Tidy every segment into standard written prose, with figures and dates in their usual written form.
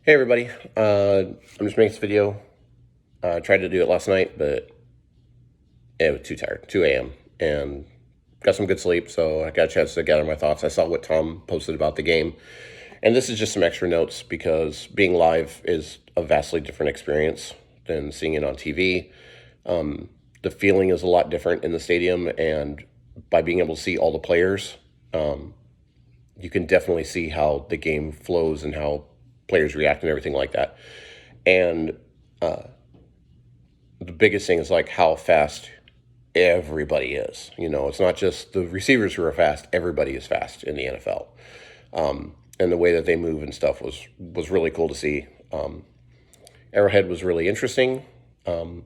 Hey everybody, I'm just making this video. I tried to do it last night, but it was too tired, 2 a.m. and got some good sleep, so I got a chance to gather my thoughts. I saw what Tom posted about the game, and this is just some extra notes because being live is a vastly different experience than seeing it on TV. The feeling is a lot different in the stadium, and by being able to see all the players, you can definitely see how the game flows and how players react and everything like that. And the biggest thing is like how fast everybody is. You know, it's not just the receivers who are fast; everybody is fast in the NFL. And the way that they move and stuff was really cool to see. Arrowhead was really interesting. The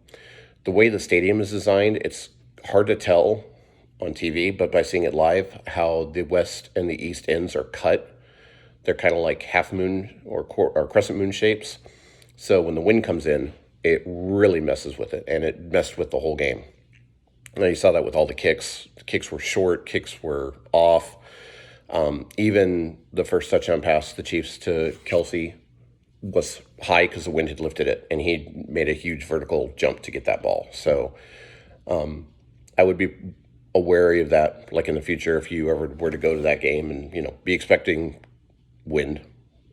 way the stadium is designed, it's hard to tell on TV, but by seeing it live, how the west and the east ends are cut. They're kind of like half moon or crescent moon shapes. So when the wind comes in, it really messes with it, and it messed with the whole game. And you saw that with all the kicks. The kicks were short, kicks were off. Even the first touchdown pass, the Chiefs to Kelsey, was high because the wind had lifted it, and he made a huge vertical jump to get that ball. So I would be wary of that, like in the future, if you ever were to go to that game and, you know, be expecting wind.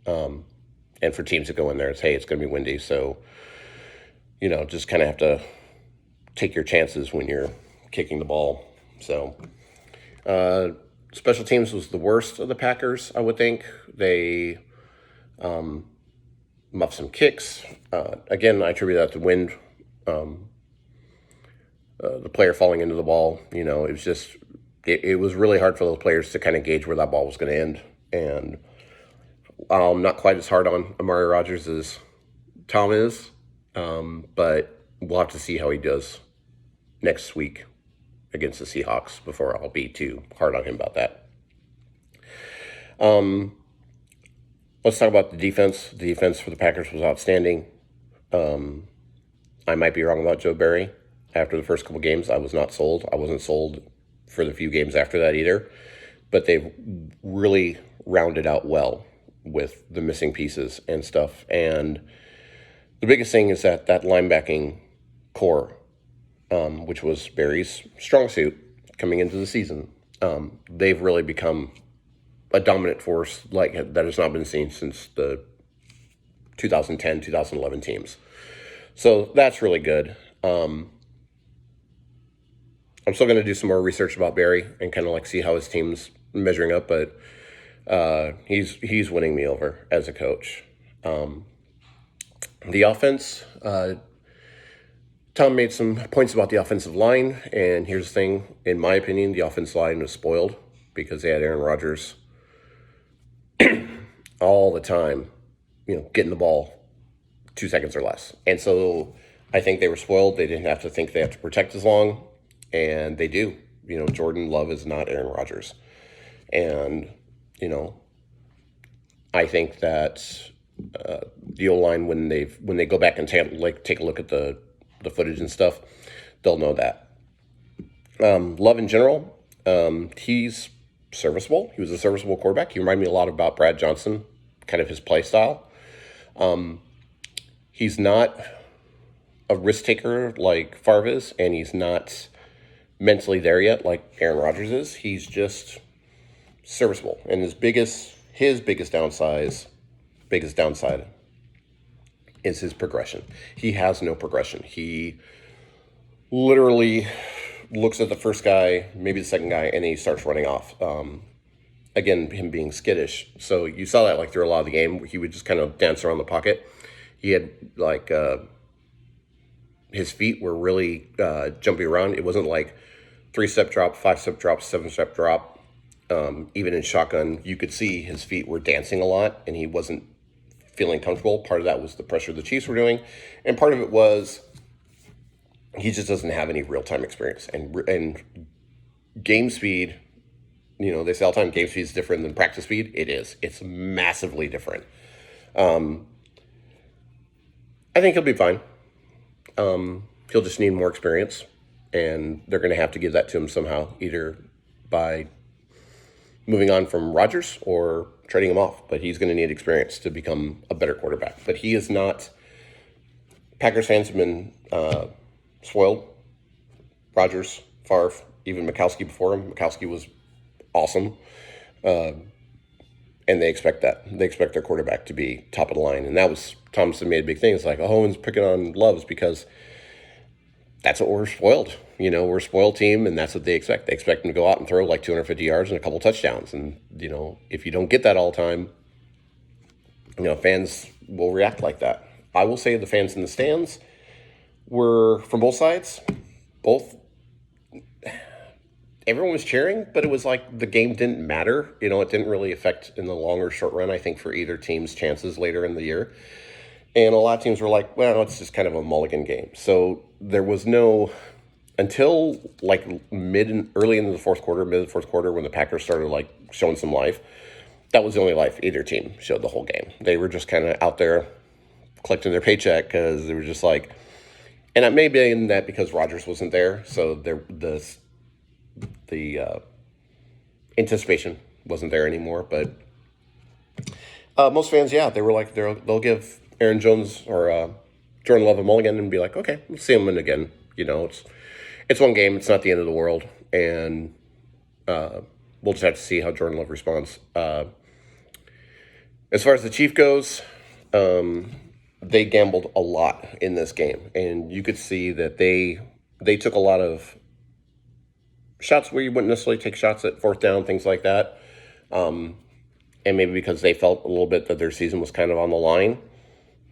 And for teams to go in there, it's, hey, it's going to be windy. So, you know, just kind of have to take your chances when you're kicking the ball. So, special teams was the worst of the Packers, I would think. They muffed some kicks. Again, I attribute that to wind. The player falling into the ball, you know, it was just, it was really hard for those players to kind of gauge where that ball was going to end. And not quite as hard on Amari Rodgers as Tom is, but we'll have to see how he does next week against the Seahawks before I'll be too hard on him about that. Let's talk about the defense. The defense for the Packers was outstanding. I might be wrong about Joe Barry. After the first couple games, I was not sold. I wasn't sold for the few games after that either. But they've really rounded out well with the missing pieces and stuff. And the biggest thing is that linebacking core, which was Barry's strong suit coming into the season, they've really become a dominant force like that has not been seen since the 2010, 2011 teams. So that's really good. I'm still going to do some more research about Barry and kind of like see how his team's measuring up, but he's winning me over as a coach. The offense, Tom made some points about the offensive line, and here's the thing. In my opinion, the offensive line was spoiled because they had Aaron Rodgers all the time, you know, getting the ball 2 seconds or less. And so I think they were spoiled. They didn't have to think they have to protect as long, and they do. You know, Jordan Love is not Aaron Rodgers. And, you know, I think that the O-line, when they go back and take a look at the footage and stuff, they'll know that. Love in general, he's serviceable. He was a serviceable quarterback. He reminded me a lot about Brad Johnson, kind of his play style. He's not a risk taker like Favre is, and he's not mentally there yet like Aaron Rodgers is. He's just serviceable. And his biggest downside is his progression. He has no progression. He literally looks at the first guy, maybe the second guy, and then he starts running off. Again, him being skittish. So you saw that like through a lot of the game. He would just kind of dance around the pocket. He had like his feet were really jumping around. It wasn't like 3-step drop, 5-step drop, 7-step drop. Even in shotgun, you could see his feet were dancing a lot, and he wasn't feeling comfortable. Part of that was the pressure the Chiefs were doing, and part of it was he just doesn't have any real-time experience. And game speed, you know, they say all the time, game speed is different than practice speed. It is. It's massively different. I think he'll be fine. He'll just need more experience, and they're going to have to give that to him somehow, either by moving on from Rodgers or trading him off. But he's going to need experience to become a better quarterback. But he is not. Packers fans have been spoiled. Rodgers, Favre, even Mikowski before him. Mikowski was awesome. And they expect that. They expect their quarterback to be top of the line. And that was, Thompson made a big thing. It's like, oh, Owen's picking on Loves because that's what we're spoiled. We're a spoiled team, and that's what they expect. They expect him to go out and throw like 250 yards and a couple touchdowns. And, if you don't get that all the time, fans will react like that. I will say the fans in the stands were, from both sides, everyone was cheering, but it was like the game didn't matter. It didn't really affect in the long or short run, I think, for either team's chances later in the year. And a lot of teams were like, well, it's just kind of a mulligan game. So there was no, until like early into the fourth quarter, mid of the fourth quarter, when the Packers started like showing some life, that was the only life either team showed the whole game. They were just kind of out there collecting their paycheck because they were just like, and it may be in that because Rodgers wasn't there, so the anticipation wasn't there anymore. But most fans, they were like, they'll give Aaron Jones or Jordan Love a mulligan and be like, okay, we'll see him win again. It's one game. It's not the end of the world. And we'll just have to see how Jordan Love responds. As far as the Chief goes, they gambled a lot in this game. And you could see that they took a lot of shots where you wouldn't necessarily take shots at fourth down, things like that. And maybe because they felt a little bit that their season was kind of on the line,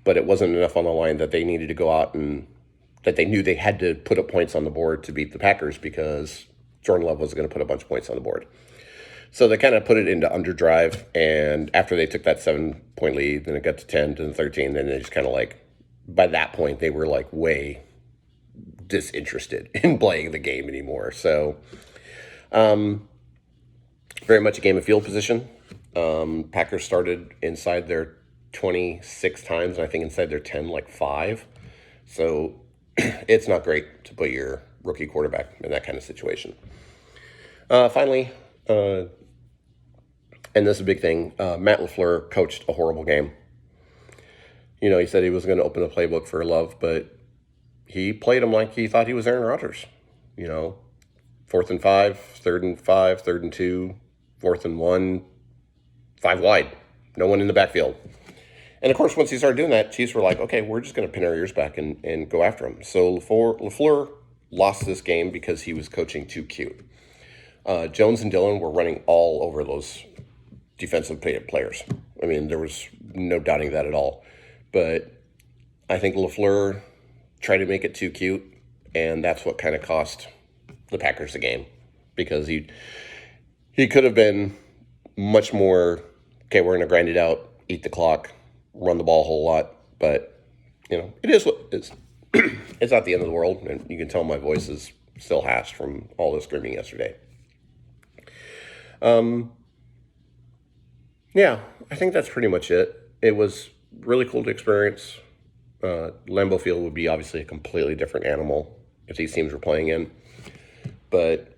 but it wasn't enough on the line that they needed to go out and that they knew they had to put up points on the board to beat the Packers because Jordan Love wasn't going to put a bunch of points on the board. So they kind of put it into underdrive, and after they took that 7-point lead, then it got to 10, to 13, then they just kind of like, by that point, they were like way disinterested in playing the game anymore. So very much a game of field position. Packers started inside their 26 times, and I think inside their 10, like 5. So it's not great to put your rookie quarterback in that kind of situation. Finally, and this is a big thing, Matt LaFleur coached a horrible game. He said he was going to open a playbook for Love, but he played him like he thought he was Aaron Rodgers. 4th and 5, 3rd and 5, 3rd and 2, 4th and 1, 5 wide. No one in the backfield. And, of course, once he started doing that, Chiefs were like, okay, we're just going to pin our ears back and go after him. So LaFleur lost this game because he was coaching too cute. Jones and Dillon were running all over those defensive players. I mean, there was no doubting that at all. But I think LaFleur tried to make it too cute, and that's what kind of cost the Packers the game. Because he could have been much more, okay, we're going to grind it out, eat the clock, run the ball a whole lot. But, it is what it is. It's not the end of the world, and you can tell my voice is still hashed from all the screaming yesterday. I think that's pretty much it. It was really cool to experience. Lambeau Field would be obviously a completely different animal if these teams were playing in. But,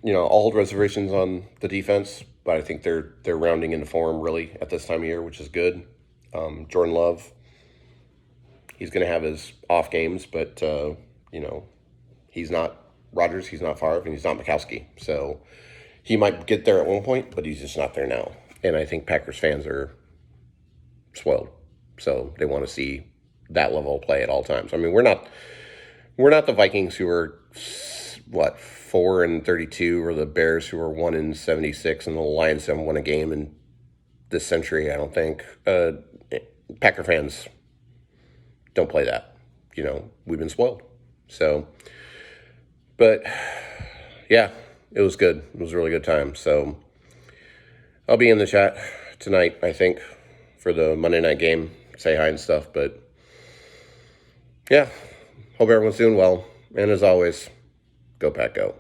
I'll hold reservations on the defense, but I think they're rounding into form really at this time of year, which is good. Jordan Love, he's going to have his off games, but, he's not Rodgers, he's not Favre, and he's not Mikowski. So he might get there at one point, but he's just not there now. And I think Packers fans are spoiled. So they want to see that level of play at all times. I mean, we're not the Vikings who are, 4-32, or the Bears who are 1-76, and the Lions haven't won a game in this century, I don't think. Packer fans don't play that. We've been spoiled. So, but yeah, it was good. It was a really good time. So I'll be in the chat tonight, I think, for the Monday night game. Say hi and stuff. But yeah, hope everyone's doing well. And as always, go Pack Go.